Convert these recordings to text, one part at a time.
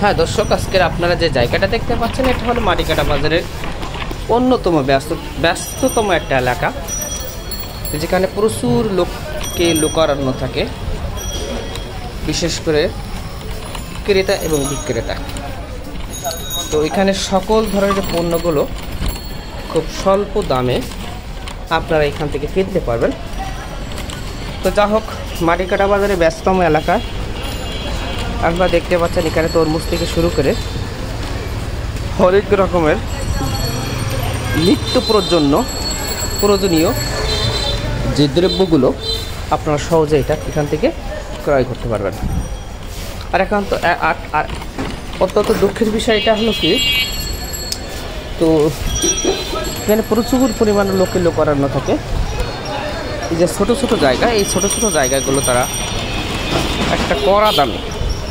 হ্যাঁ দর্শক, আজকের আপনারা যে জায়গাটা দেখতে পাচ্ছেন এটা হলো মাটিকাটা বাজারের অন্যতম ব্যস্ততম একটা এলাকা, যেখানে প্রচুর লোকারণ্য থাকে, বিশেষ করে ক্রেতা এবং বিক্রেতা। তো এখানে সকল ধরনের পণ্যগুলো খুব স্বল্প দামে আপনারা এখান থেকে কিনতে পারবেন। তো যা হোক, মাটিকাটা বাজারে ব্যস্ততম এলাকায় আপনারা দেখতে পাচ্ছেন এখানে তরমুজ থেকে শুরু করে হরেক রকমের নিত্য প্রয়োজনীয় যে দ্রব্যগুলো আপনারা সহজে এখান থেকে ক্রয় করতে পারবেন। আর এখন তো অত্যন্ত দুঃখের বিষয় এটা হলো কি, তো এখানে প্রচুর পরিমাণে লোকারণ্য থাকে। এই যে ছোটো ছোটো জায়গা, এই ছোটো ছোটো জায়গাগুলো তারা একটা কড়া দামে,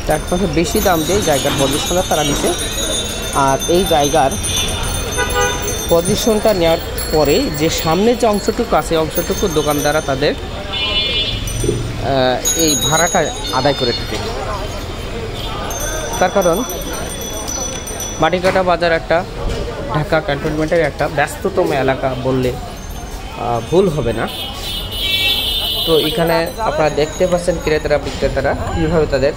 তার কাছে বেশি দাম দিয়ে জায়গার পজিশনটা তারা নিছে। আর এই জায়গার পজিশনটা নেওয়ার পরে যে সামনের যে অংশটুকু আছে, অংশটুকু দোকানদাররা তাদের এই ভাড়াটা আদায় করে থাকে। তার কারণ মাটিকাটা বাজার একটা ঢাকা ক্যান্টনমেন্টের একটা ব্যস্ততম এলাকা বললে ভুল হবে না। তো এখানে আপনারা দেখতে পাচ্ছেন ক্রেতারা বিক্রেতারা কীভাবে তাদের